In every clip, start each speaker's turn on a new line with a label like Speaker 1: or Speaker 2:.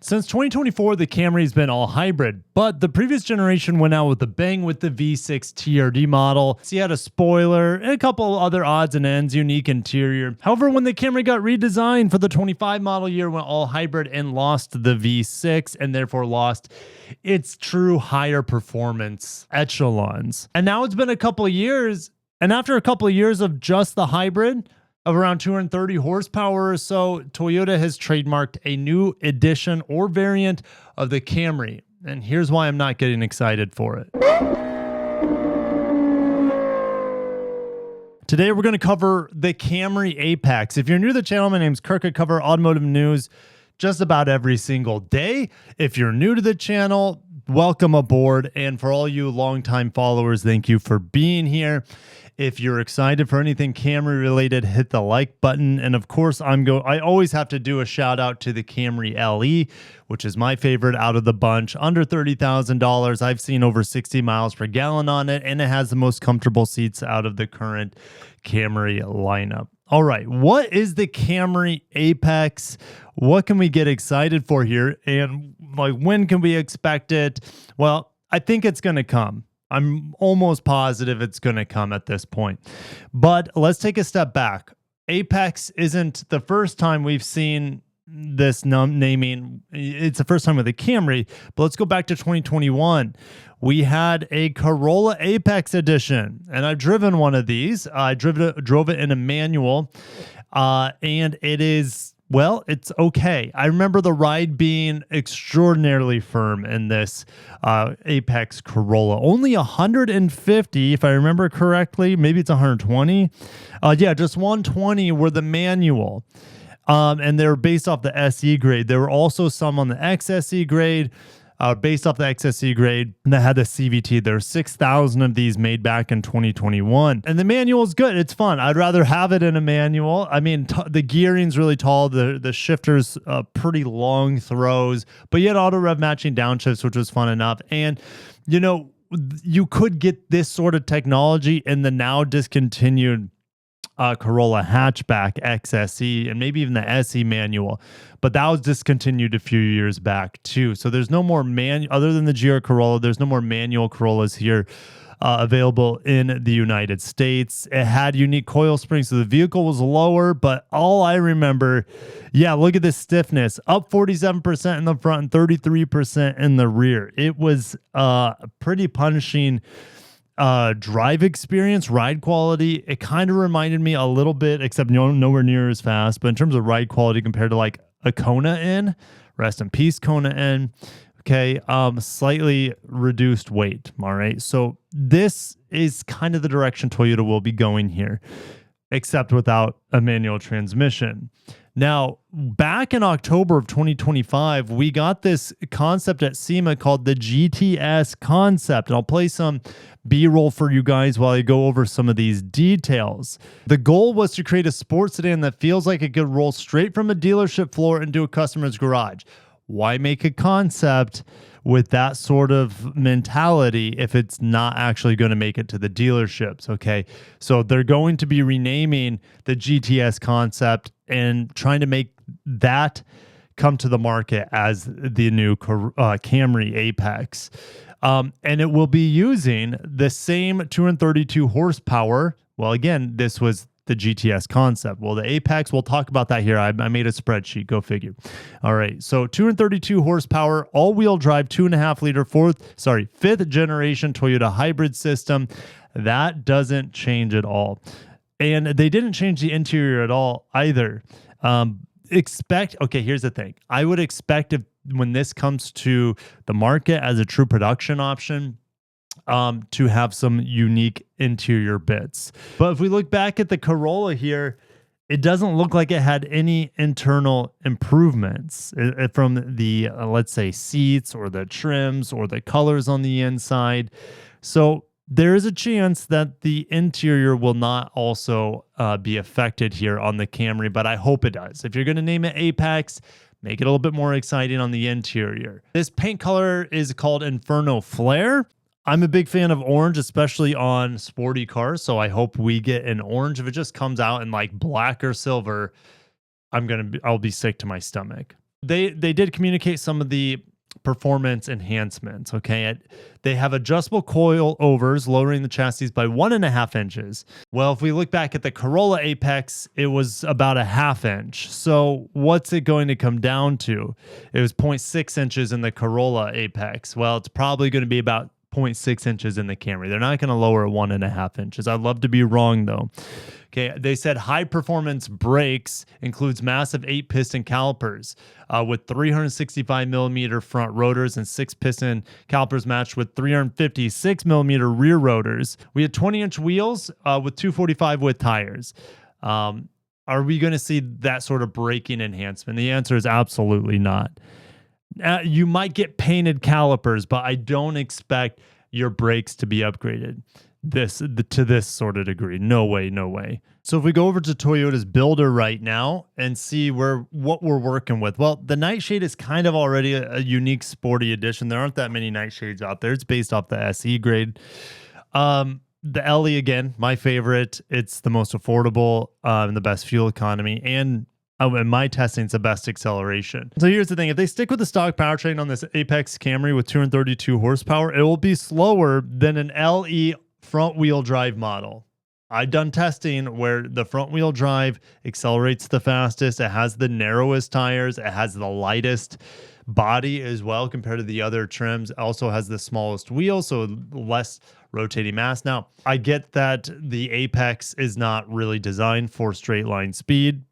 Speaker 1: Since 2024, the Camry's been all hybrid, but the previous generation went out with a bang with the V6 TRD model. So you had a spoiler and a couple other odds and ends, unique interior. However, when the Camry got redesigned for the 25 model year, went all hybrid and lost the V6 and therefore lost its true higher performance echelons. And now it's been a couple of years, and after a couple of years of just the hybrid, of around 230 horsepower or so, Toyota has trademarked a new edition or variant of the Camry. And here's why I'm not getting excited for it. Today, we're going to cover the Camry Apex. If you're new to the channel, my name's Kirk. I cover automotive news just about every single day. If you're new to the channel, welcome aboard. And for all you longtime followers, thank you for being here. If you're excited for anything Camry related, hit the like button. And of course, I always have to do a shout out to the Camry LE, which is my favorite out of the bunch. Under $30,000. I've seen over 60 miles per gallon on it, and it has the most comfortable seats out of the current Camry lineup. All right, what is the Camry Apex? What can we get excited for here? And like, when can we expect it? Well, I think it's going to come. I'm almost positive it's going to come at this point. But let's take a step back. Apex isn't the first time we've seen this naming. It's the first time with the Camry, but let's go back to 2021. We had a Corolla Apex edition, and I've driven one of these. I drove it in a manual, and it is... well, it's okay. I remember the ride being extraordinarily firm in this Apex Corolla. Only 150, if I remember correctly. Maybe it's 120. Yeah, just 120 were the manual. And they were based off the SE grade. There were also some on the XSE grade. Based off the XSE grade that had the CVT. There were 6,000 of these made back in 2021. And the manual is good. It's fun. I'd rather have it in a manual. I mean, the gearing's really tall. The shifter's pretty long throws, but you had auto rev matching downshifts, which was fun enough. And, you know, you could get this sort of technology in the now discontinued Corolla hatchback XSE and maybe even the SE manual, but that was discontinued a few years back too. So there's no more other than the GR Corolla, there's no more manual Corollas here available in the United States. It had unique coil springs, so the vehicle was lower, but all I remember, yeah, look at this stiffness, up 47% in the front and 33% in the rear. It was pretty punishing drive experience, ride quality. It kind of reminded me a little bit, except nowhere near as fast, but in terms of ride quality compared to like a Kona N, rest in peace Kona N. Okay, slightly reduced weight. All right, so this is kind of the direction Toyota will be going here, except without a manual transmission. Now, back in October of 2025, we got this concept at SEMA called the GTS concept. And I'll play some B-roll for you guys while I go over some of these details. The goal was to create a sports sedan that feels like it could roll straight from a dealership floor into a customer's garage. Why make a concept with that sort of mentality if it's not actually going to make it to the dealerships? Okay, so they're going to be renaming the GTS concept and trying to make that come to the market as the new Camry Apex. And it will be using the same 232 horsepower. Well, again, this was the GTS concept. Well, the Apex, we'll talk about that here. I made a spreadsheet, go figure. All right, so 232 horsepower, all-wheel drive, 2.5 liter, fifth generation Toyota hybrid system. That doesn't change at all. And they didn't change the interior at all either. Okay, here's the thing. I would expect when this comes to the market as a true production option, to have some unique interior bits. But if we look back at the Corolla here, it doesn't look like it had any internal improvements from the, let's say, seats or the trims or the colors on the inside. So there is a chance that the interior will not also be affected here on the Camry, but I hope it does. If you're going to name it Apex, make it a little bit more exciting on the interior. This paint color is called Inferno Flare. I'm a big fan of orange, especially on sporty cars, so I hope we get an orange. If it just comes out in like black or silver, I'll be sick to my stomach. they did communicate some of the performance enhancements. Okay, they have adjustable coil overs, lowering the chassis by 1.5 inches. Well, if we look back at the Corolla Apex, it was about a 1/2 inch. So what's it going to come down to? It was 0.6 inches in the Corolla Apex. Well, it's probably going to be about 0.6 inches in the Camry. They're not going to lower 1.5 inches. I'd love to be wrong though. Okay, they said high performance brakes includes massive 8-piston calipers with 365 millimeter front rotors and 6-piston calipers matched with 356 millimeter rear rotors. We had 20-inch wheels with 245 width tires. Are we going to see that sort of braking enhancement? The answer is absolutely not. You might get painted calipers, but I don't expect your brakes to be upgraded to this sort of degree. No way, no way. So if we go over to Toyota's builder right now and see what we're working with, well, the Nightshade is kind of already a unique sporty edition. There aren't that many Nightshades out there. It's based off the SE grade. The LE, again, my favorite. It's the most affordable and the best fuel economy, and in my testing, it's the best acceleration. So here's the thing. If they stick with the stock powertrain on this Apex Camry with 232 horsepower, it will be slower than an LE front wheel drive model. I've done testing where the front wheel drive accelerates the fastest. It has the narrowest tires. It has the lightest body as well compared to the other trims. It also has the smallest wheel, so less rotating mass. Now, I get that the Apex is not really designed for straight line speed.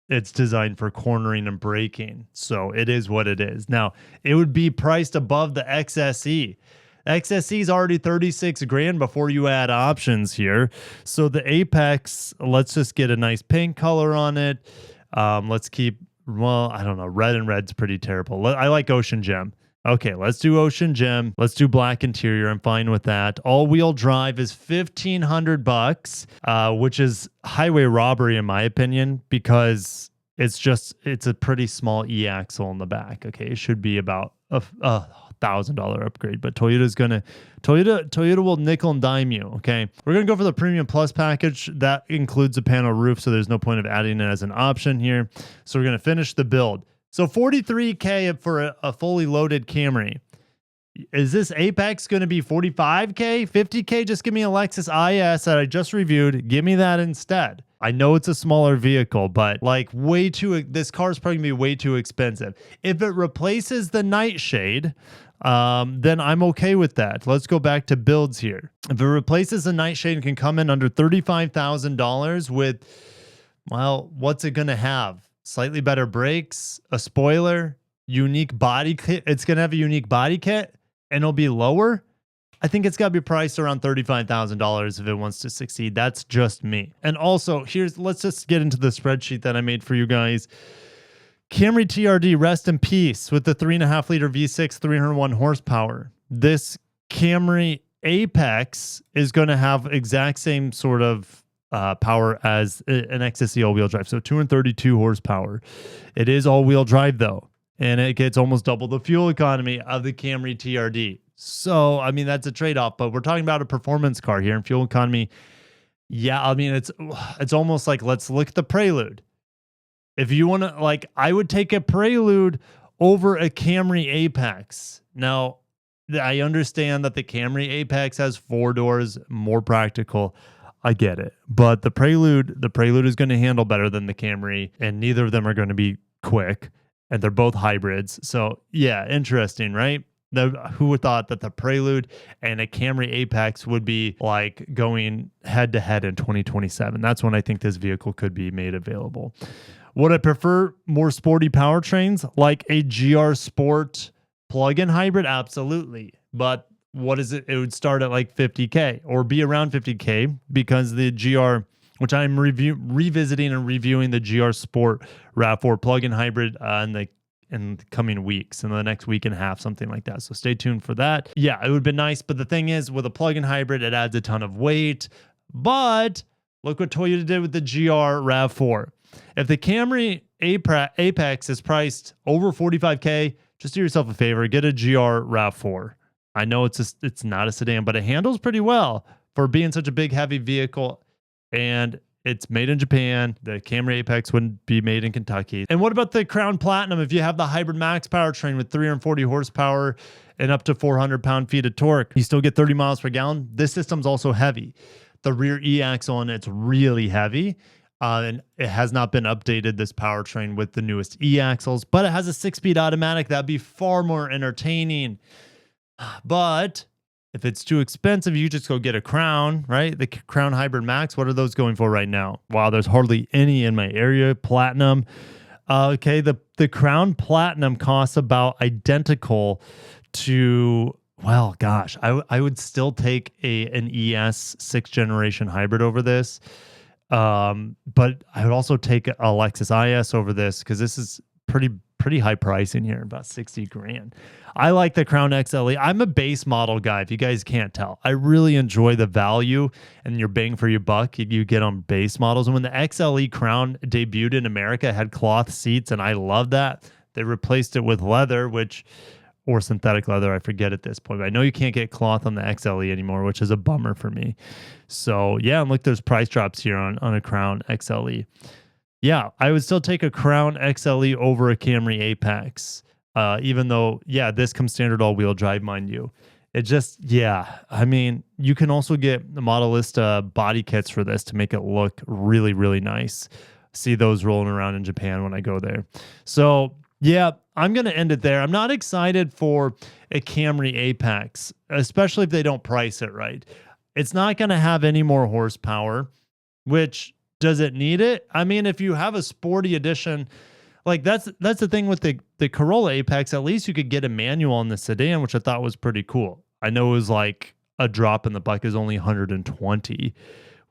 Speaker 1: It's designed for cornering and braking. So it is what it is. Now, it would be priced above the XSE. XSE is already 36 grand before you add options here. So the Apex, let's just get a nice pink color on it. Let's keep, well, I don't know. Red and red's pretty terrible. I like Ocean Gem. Okay, let's do Ocean Gem. Let's do black interior. I'm fine with that. All-wheel drive is $1,500, which is highway robbery in my opinion, because it's a pretty small e-axle in the back. Okay, it should be about a $1,000 upgrade, but Toyota will nickel and dime you. Okay, we're gonna go for the Premium Plus package that includes a panel roof, so there's no point of adding it as an option here. So we're gonna finish the build. So $43K for a fully loaded Camry. Is this Apex going to be $45K, $50K? Just give me a Lexus IS that I just reviewed. Give me that instead. I know it's a smaller vehicle, but like this car is probably going to be way too expensive. If it replaces the Nightshade, then I'm okay with that. Let's go back to builds here. If it replaces the Nightshade and can come in under $35,000 with, well, what's it going to have? Slightly better brakes, a spoiler, unique body kit. It's going to have a unique body kit and it'll be lower. I think it's got to be priced around $35,000 if it wants to succeed. That's just me. And also, let's just get into the spreadsheet that I made for you guys. Camry TRD, rest in peace, with the 3.5 liter V6, 301 horsepower. This Camry Apex is going to have exact same sort of power as an XSE all-wheel drive, so 232 horsepower. It is all-wheel drive though, and it gets almost double the fuel economy of the Camry TRD. So I mean, that's a trade-off, but we're talking about a performance car here, and fuel economy, yeah, I mean, it's almost like, let's look at the Prelude. If you want to, like, I would take a Prelude over a Camry Apex. Now, I understand that the Camry Apex has 4 doors, more practical. I get it. But the Prelude is going to handle better than the Camry, and neither of them are going to be quick, and they're both hybrids. So yeah, interesting, right? Who would thought that the Prelude and a Camry Apex would be like going head to head in 2027? That's when I think this vehicle could be made available. Would I prefer more sporty powertrains like a GR Sport plug-in hybrid? Absolutely. But what is it? It would start at like $50K or be around $50K, because the GR, which I'm revisiting and reviewing the GR Sport RAV4 plug-in hybrid in the coming weeks, in the next week and a half, something like that. So stay tuned for that. Yeah, it would be nice. But the thing is, with a plug-in hybrid, it adds a ton of weight. But look what Toyota did with the GR RAV4. If the Camry Apex is priced over $45K, just do yourself a favor, get a GR RAV4. I know it's not a sedan, but it handles pretty well for being such a big, heavy vehicle, and It's made in Japan. The Camry Apex wouldn't be made in Kentucky. And what about the Crown Platinum? If you have the Hybrid Max powertrain with 340 horsepower and up to 400 pound-feet of torque, you still get 30 miles per gallon. This system's also heavy. The rear e-axle on it's really heavy. And it has not been updated, this powertrain, with the newest e-axles, but it has a 6-speed automatic. That'd be far more entertaining. But if it's too expensive, you just go get a Crown, right? The Crown Hybrid Max, what are those going for right now? Wow, there's hardly any in my area. Platinum. Okay, the Crown Platinum costs about identical to, well, gosh, I would still take an ES 6th generation hybrid over this. But I would also take a Lexus IS over this because this is pretty high price in here, about 60 grand. I like the Crown XLE. I'm a base model guy, if you guys can't tell. I really enjoy the value and your bang for your buck you get on base models. And when the XLE Crown debuted in America, it had cloth seats, and I love that. They replaced it with leather, or synthetic leather, I forget at this point. But I know you can't get cloth on the XLE anymore, which is a bummer for me. So yeah, and look, there's price drops here on a Crown XLE. Yeah, I would still take a Crown XLE over a Camry Apex, even though, yeah, this comes standard all-wheel drive, mind you. It just, yeah, I mean, you can also get the Modelista body kits for this to make it look really, really nice. See those rolling around in Japan when I go there. So yeah, I'm going to end it there. I'm not excited for a Camry Apex, especially if they don't price it right. It's not going to have any more horsepower, which, does it need it? I mean, if you have a sporty edition, like that's the thing with the Corolla Apex, at least you could get a manual in the sedan, which I thought was pretty cool. I know it was like a drop in the bucket, is only 120,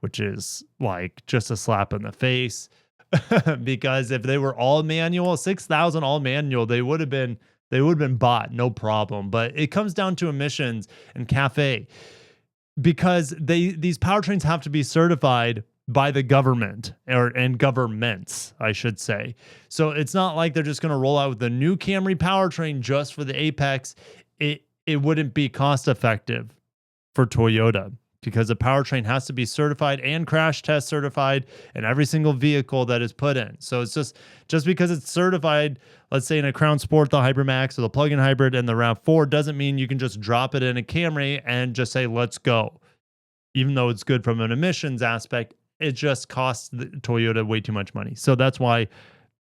Speaker 1: which is like just a slap in the face. Because if they were all manual, 6,000 all manual, they would have been bought, no problem. But it comes down to emissions and CAFE, because these powertrains have to be certified by the government and governments, I should say. So it's not like they're just going to roll out with the new Camry powertrain just for the Apex. It wouldn't be cost effective for Toyota, because the powertrain has to be certified and crash test certified in every single vehicle that is put in. So it's just because it's certified, let's say in a Crown Sport, the Hybrid Max or the plug-in hybrid and the RAV4, doesn't mean you can just drop it in a Camry and just say, let's go. Even though it's good from an emissions aspect, it just costs the Toyota way too much money. So that's why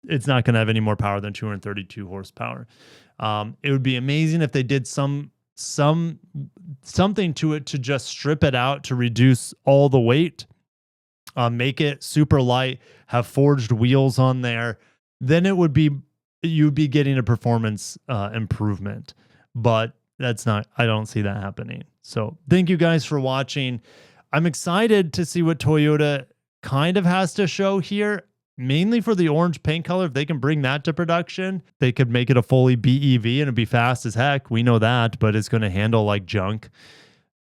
Speaker 1: it's not going to have any more power than 232 horsepower. It would be amazing if they did something to it to just strip it out to reduce all the weight, make it super light, have forged wheels on there. Then you'd be getting a performance improvement. But that's not, I don't see that happening. So thank you guys for watching. I'm excited to see what Toyota kind of has to show here, mainly for the orange paint color. If they can bring that to production, they could make it a fully BEV and it'd be fast as heck. We know that, but it's going to handle like junk.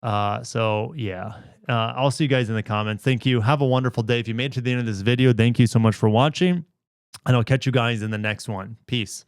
Speaker 1: So yeah, I'll see you guys in the comments. Thank you. Have a wonderful day. If you made it to the end of this video, thank you so much for watching, and I'll catch you guys in the next one. Peace.